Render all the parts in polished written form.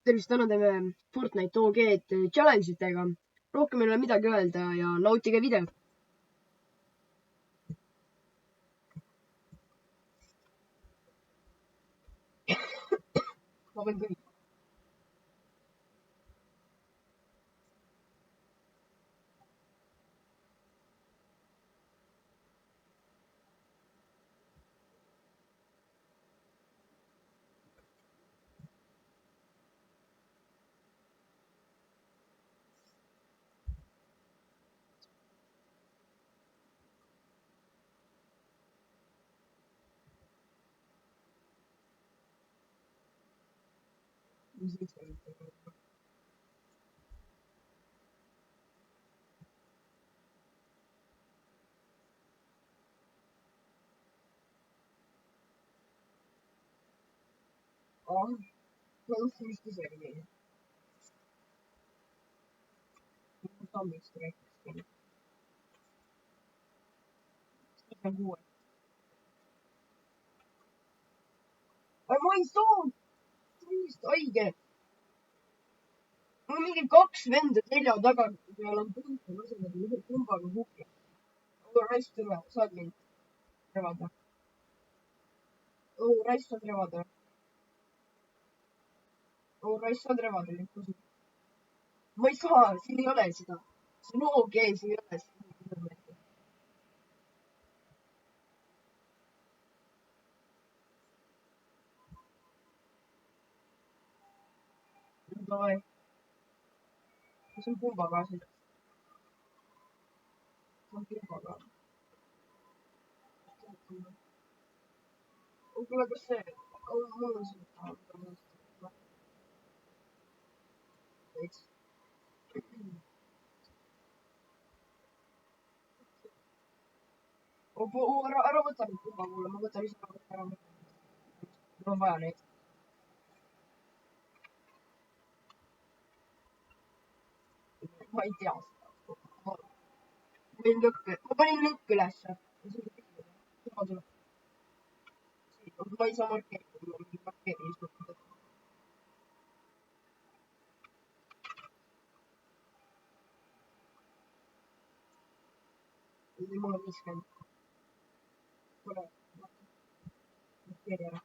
tervist, täna teeme Fortnite OG-d challenge itega. Rohkem ei ole midagi öelda ja nautige videot. Ma võin küll. Mis see oli? Tammist rääkisin. See on 6. Ma ei saanud. Täiesti haige. Mul on mingi 2 venda selja taga, peal on pumpa, laseme ühe pumbaga hukki. Raisk tule, saad mind trevada. Raisk saad trevada. Raisk saad trevada. Ma ei saa, siin ei ole seda. See on OG, siin ei ole seda. Davai. See on pumbaga asi. See on pumbaga. Kuule, kas see... Mul on seda... Ära võta nüüd pumba mulle, ma võtan ise ära. Mul on vaja neid. Ma ei tea seda. Ma panin lõkk ülesse. Ma ei saa markeerida, mul on mingi markeerimisnukk. Mul on 50. Kuule, markeeri ära.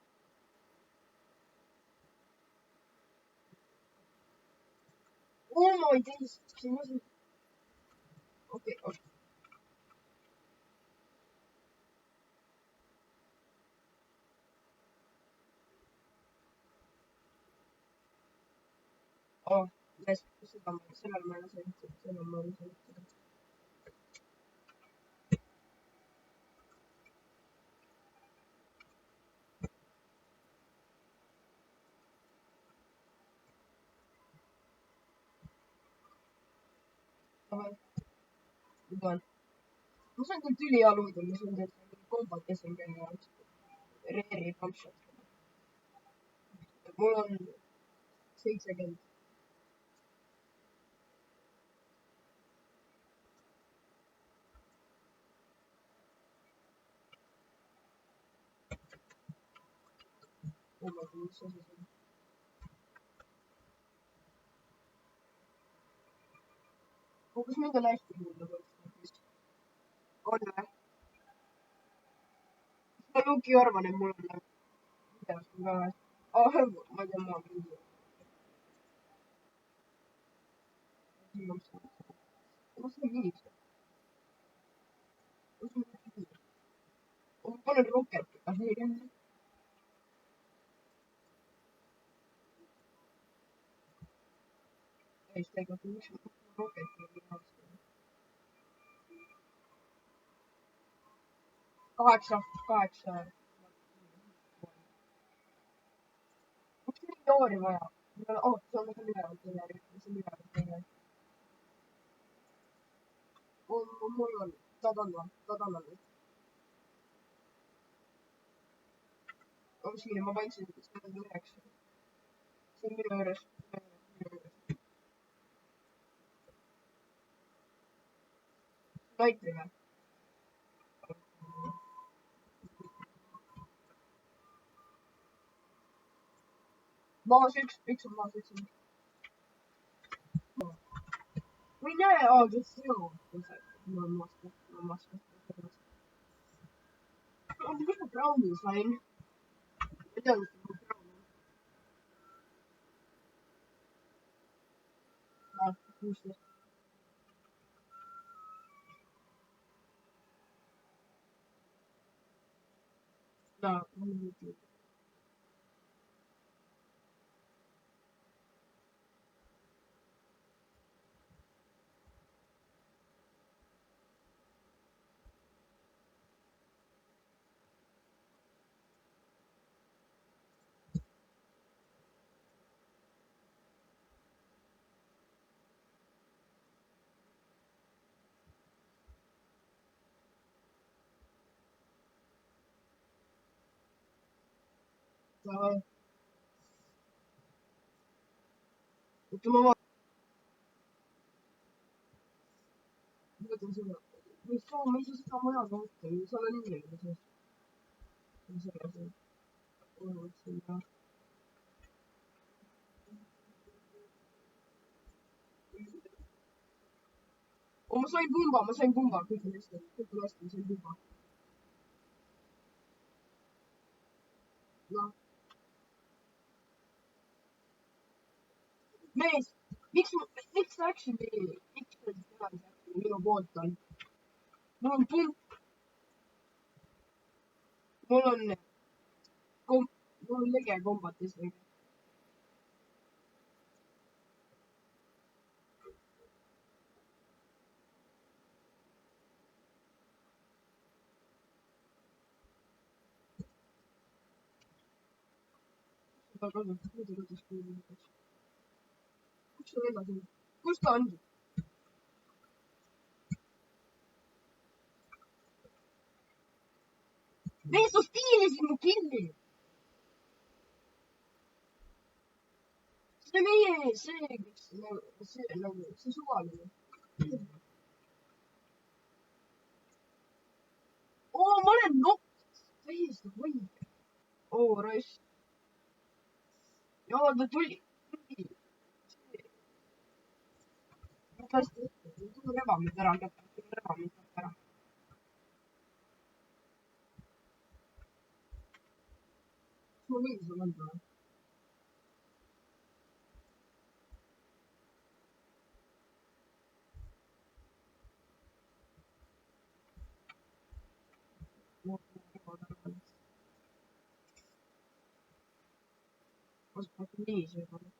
Ma ei tea, siin on... Okei. Sellel ma ei lase üldse, sellel ma ei lase üldse. Ma saan küll tüli aluida, mis on teil kombad, kes on käinud jaoks. Reeri kampšad. Mul on 70. Mis asi see on? Kas mind on hästi kuulda võttes? On või? Ma Luki arvan, et mul on videos ka või? Ma ei tea, ma olen mingi. Kas see on viis? Ma panen roketiga siia. Ei, tegelikult miks ma roketiga ei saa? 8. Miks nii noori vaja? See on üleval teine. Mul on, saad anda. Siin ma panin 79. See on minu juures. Naitri või? maas üks on maas, üks on. ma ei näe, kes see on. ma olen maas, ma olen maas. mis ma Browni sain? ma ei tea, mis ma Browni. Ah, 16. jaa, ma ei tea. oota, ma vaatan seda. ma ei saa seda maja vaadata, seal on inimene sees. ma sain pumba, kõik on hästi, ma sain pumba. noh, mees, miks action'i, miks sa tehakse minu poolt on? mul on pump, mul on lege kombates. kus ta on? mees, sa stiilisid mu killi. see meie, see suvaline. ma olen nokk, täiesti võim. raisk. jaa, ta tuli. tõesti, tuli rebamid ära kätte. ma võin sulle anda. nii see on.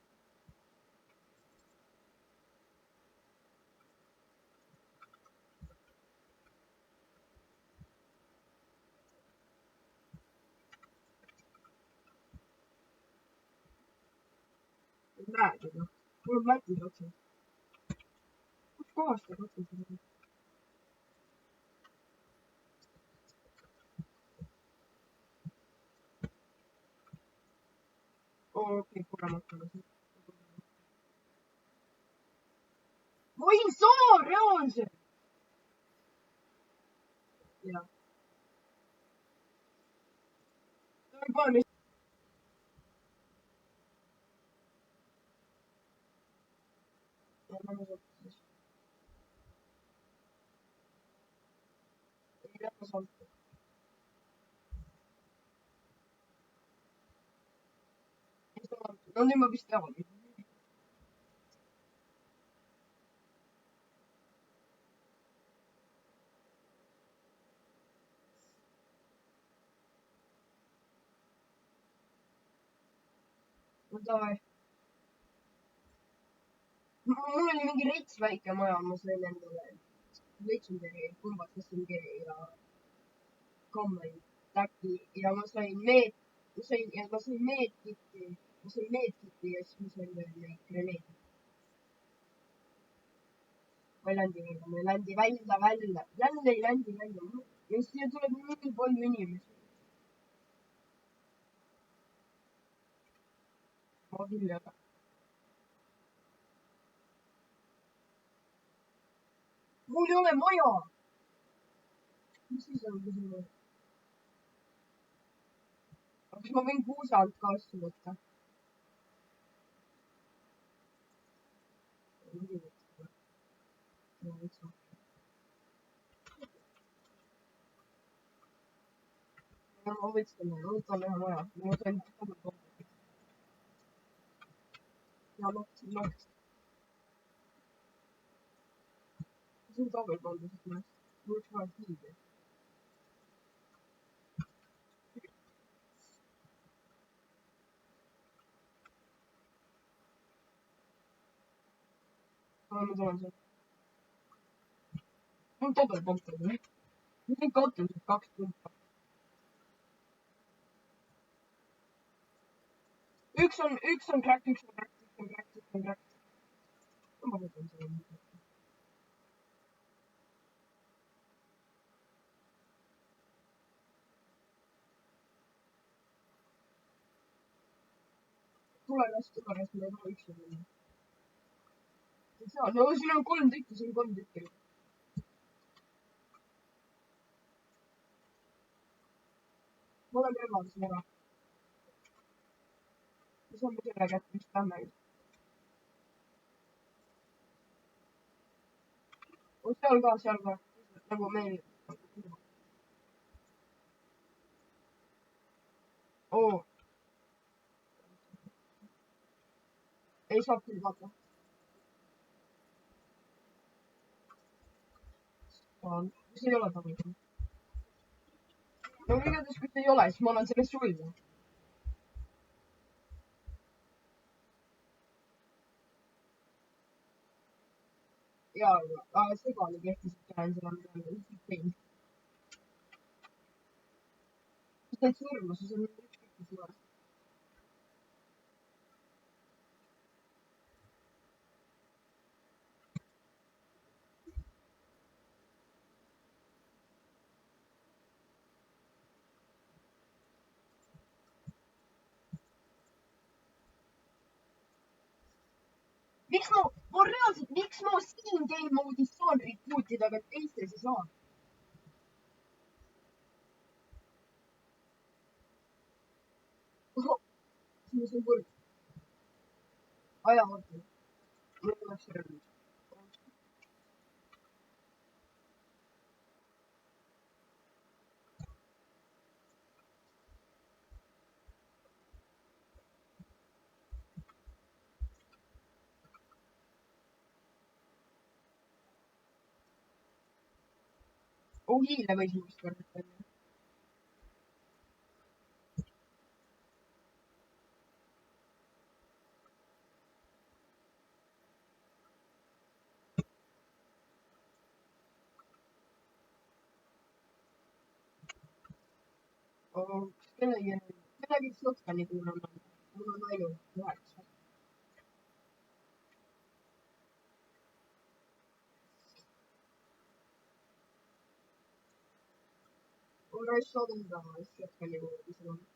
näed seda, mul on Lätis otsas. kus kohas ta katsub seda? okei, kogemata. ma võin saa reaalselt. jah. pole no nüüd ma vist tean. no davai. mul oli mingi rets väike maja, ma sain endale legendary kumbakessingi ja common täki ja ma sain medkiti ja siis ma sain veel neid greneede. ma ei landi välja. jälle ei landi välja. ja siia tuleb nii palju inimesi. ma küll ei ole. mul ei ole maja. mis siis on küsimus? kas ma võin kuuse alt ka asju võtta? Ja ma võtan ühe maja. Ma sain topeltkompleksi. Ja maksin. See on topeltkompleksi majas. Mul oleks vaja kiibi. Ma tulen siia. Mul on topeltkompleksi. Ma sain kaotamisest 2 pumpa. Üks on crack. Ma võtan selle. Tule käest, ma ei taha üksi minna. Ei saa, no siin on 3 tükki. Ma olen relvasin ära. Ja saame selle kätte, mis lähme. On seal ka. Nagu meil. Oo. Ei saa küll vaata. See ei ole tavapärane. No igatahes, kui see ei ole, siis ma annan selle sulle. Jaa, aga segane kehtis, et olen seda teinud. Sa said surma, siis on üks tükki sules. Miks ma siin game mode'is saan reboot ida, aga teistes ei saa? Siis on kurb. Aja võtta. Mul oleks relv. Hiile võisin vist võtta. Kas kellegi shotgun'i kuulanud on? Mul on ainult 9. Mul on shotgun'i kuulanud.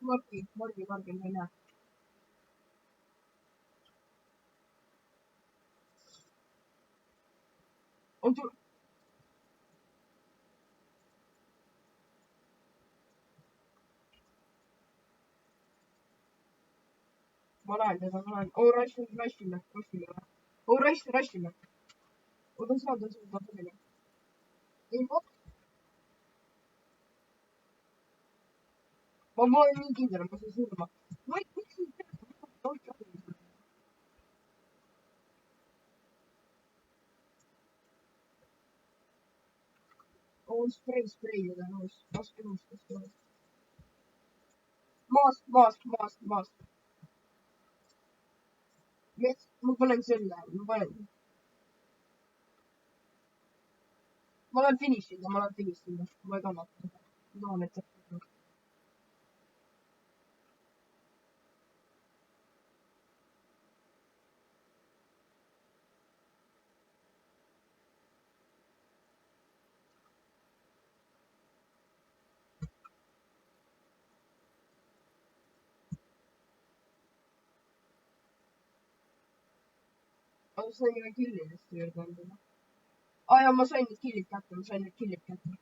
Margi, ma ei näe. Ma näen teda. Rassime. Rassime. Ta on seal. Ei, ma olen nii kindel, et ma saan surma. Miks ei tea? Sprei teda nõus. Laske nõus. Maas. Ma panen selle. Ma olen finišinud. Ma ei kannata. Ma tahan, et see. ma sain ka killidest juurde endale. aa jaa, ma sain need killid kätte.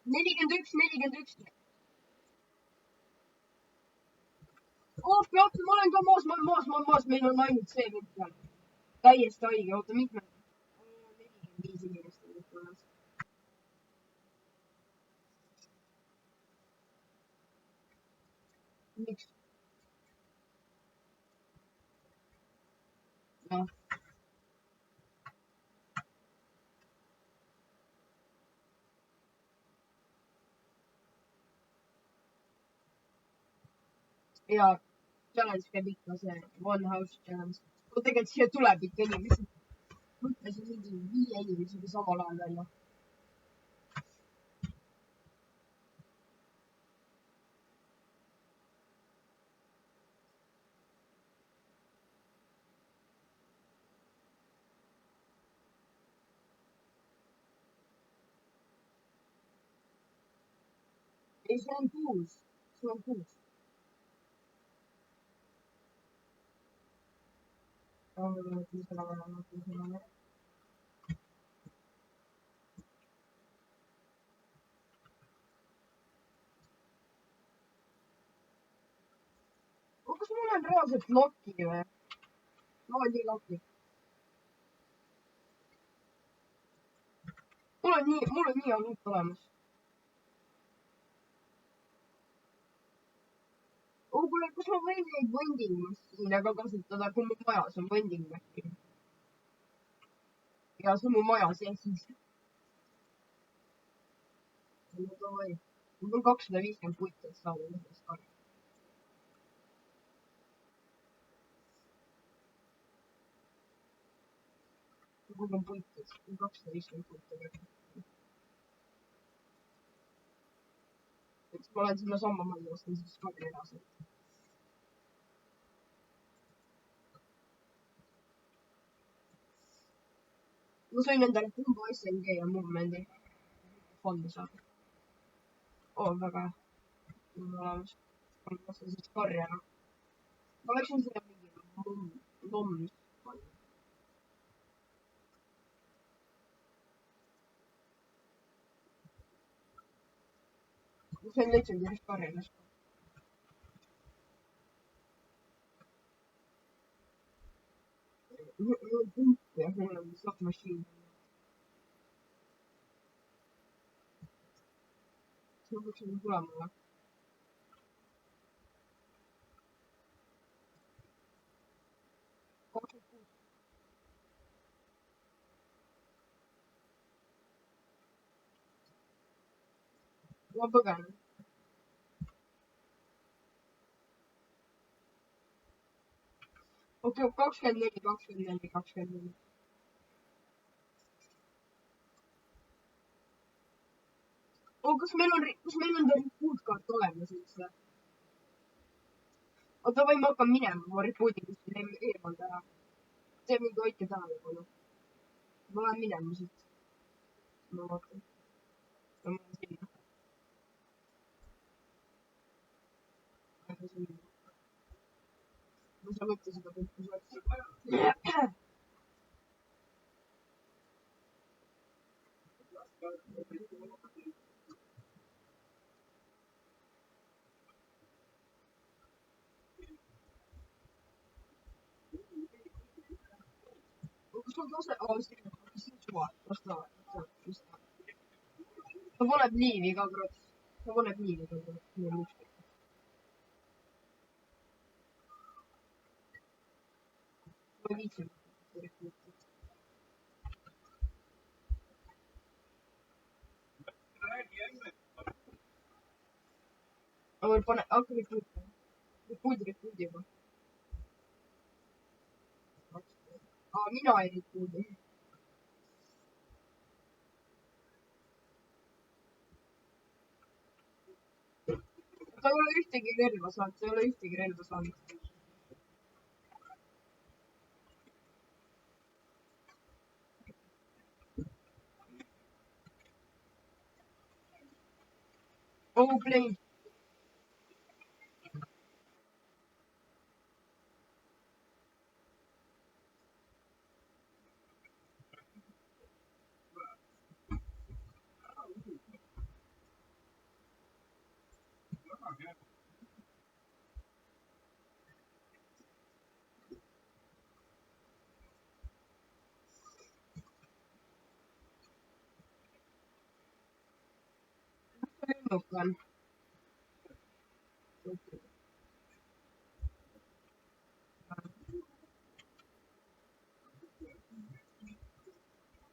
41. oh, ma olen ka maas, meil on ainult see nüüd peal. täiesti haige, oota, mitme? 45 inimest on nüüd olemas. miks? noh. ja challenge käib ikka see one house challenge. tegelikult siia tuleb ikka inimesi. mõtlesin mingi 5 inimesega samal ajal välja. ei, see on 6. see on 6. kas mul on reaalselt loki või? ma olen nii loki. mul on nii loot olemas. kuule, kas ma võin neid vending massiine ka kasutada, kui mu majas on vending massin? ja see on mu maja sees siis. mul 250 puitu, et saada nendest ka. kui on puitu, siis 250 puitu. ma olen sinna samma majja, ostan siis karja edasi. ma sain endale Kumbo SMG ja Movement'i fondi saada. väga hea. mul on olemas. ma ostan siis karjana. ma läksin sinna mingi lommis. ma sain legendärist karjast. ja mul on slot machine. see peaks nüüd tulema või? ma põgenen. okei, 24. kas meil on reboot kaart olemas üldse? oota, või ma hakkan minema, ma reboot'in kuskile eemalda ära. tee mingi hoidke tähelepanu. ma lähen minema siit. ma vaatan. ma lähen sinna. ma ei saa võtta seda punkti soetuse. kas on tase? siin suva. las ta. ta paneb liivi ka, kurat. ta paneb liivi ka, kurat. ma ei viitsi. aga pane, hakka reboot'ima. Reboot'i juba. mina ei reboot'i. ta ei ole ühtegi relva saanud. Oh, plane. Lennukan.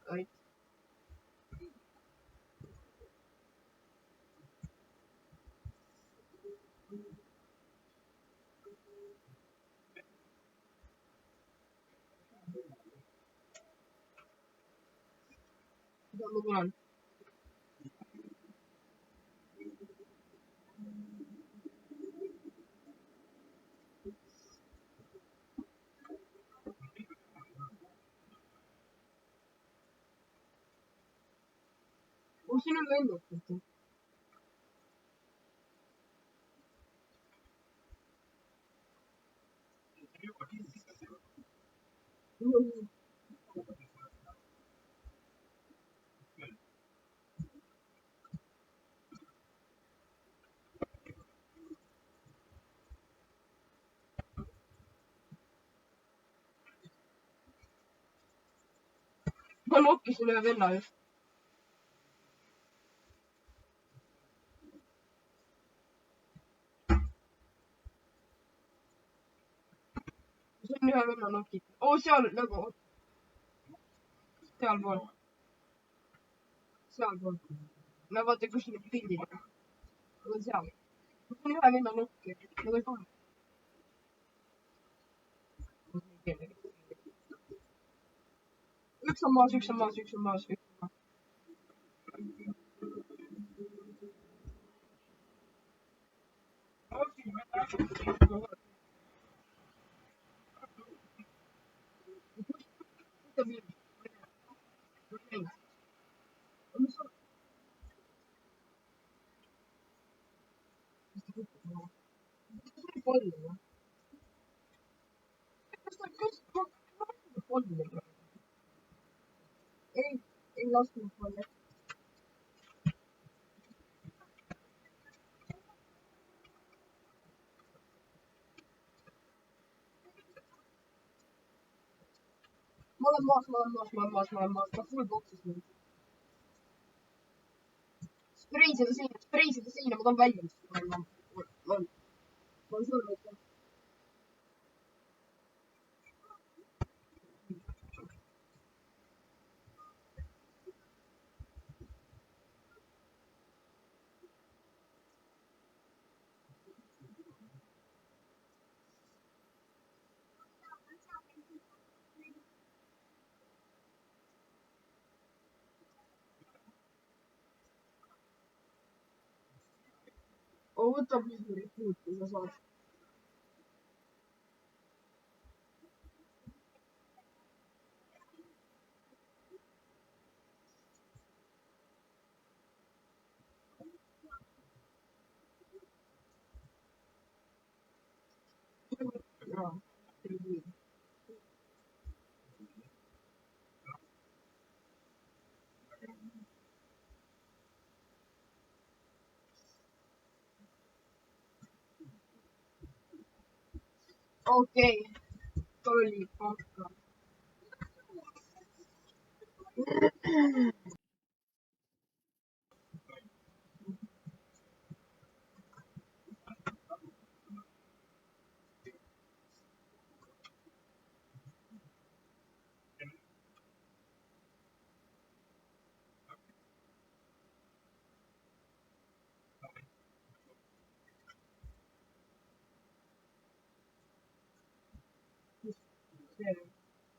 Right. Lukulan. Oh, siin on lennukit. Ma nokkisin ühe venna just. See on ühe venna nokid. Oh, seal nagu. Sealpool. Sealpool. No vaata, kus need pildid on. On seal. See on ühe venna nokki. Nad ei tule. Üks on maas, üks on maas, üks on maas, üks on maas. Ei lasknud mulle. Ma olen maas, ma olen maas, ma olen maas, ma olen maas. Ma full box'is nüüd. Sprei seda seina, ma tahan välja. Ma olen surnud. Oo, võta pisuri puud, kui sa saad. Okei, tuli pakka.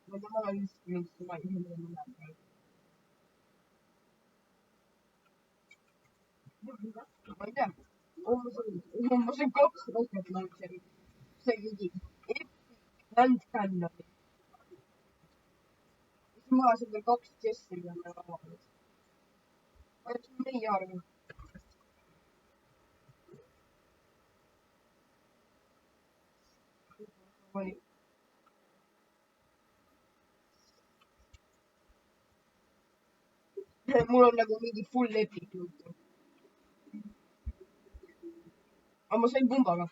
Ma ei tea, ma olen lihtsalt mingi ma inimene mõne. Ma ei tea. Ma sain 2 rocket launcheri. See mingi hand cannoni. Siis ma lasin veel 2 chest'i peale avanud. Ma ütlesin meie arvu. oli. mul on nagu mingi full epic nüüd. aga ma sain pumbaga.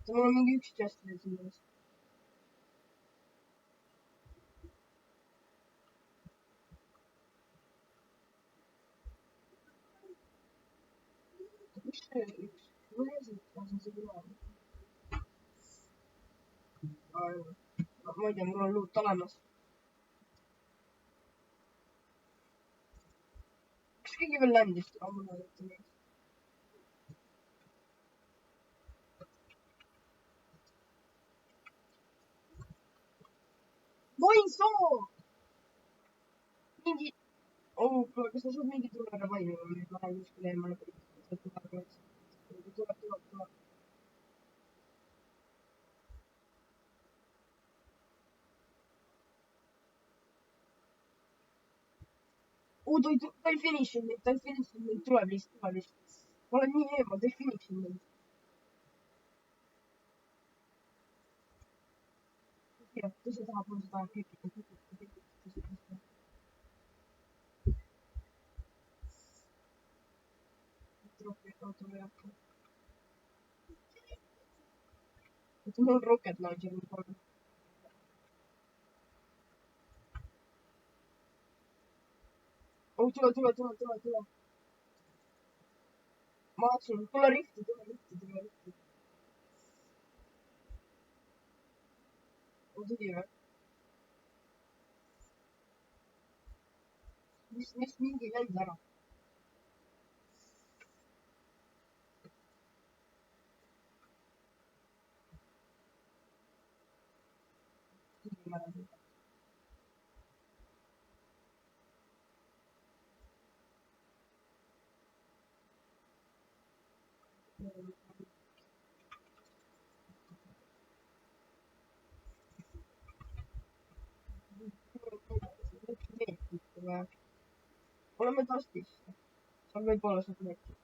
mul on mingi üks chest veel siin ees. mis see üks? ma ei tea, mul on loot olemas. kas keegi veel landis? ma ei saa! mingi... kas sa saad mingi tulele valima või ma lähen kuskile eemale? tuleb. ta ei finišinud mind, tuleb lihtsalt. ma olen nii eemal, ta ei finišinud mind. tõsi tahab mul seda klikida. mul on rocket launcher võib-olla. tule. ma vaatasin, tule rifti. tuli või? mis mingi vend ära? oleme tastis. seal võib-olla saab midagi.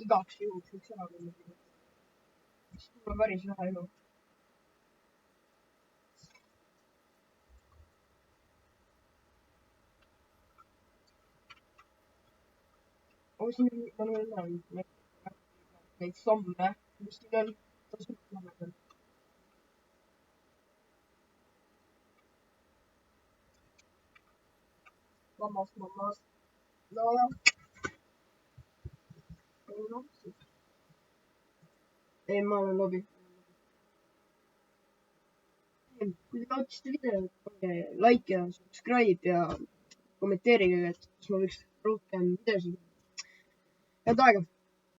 igaks juhuks võiks ära minna. mul on päris vähe elu. siin on veel neid samme, mis siin on. mammas. nojah. ei, ma olen lobi. kui te vaatasite videot, pange like ja subscribe ja kommenteerige, et siis ma võiks rohkem videosid. head aega!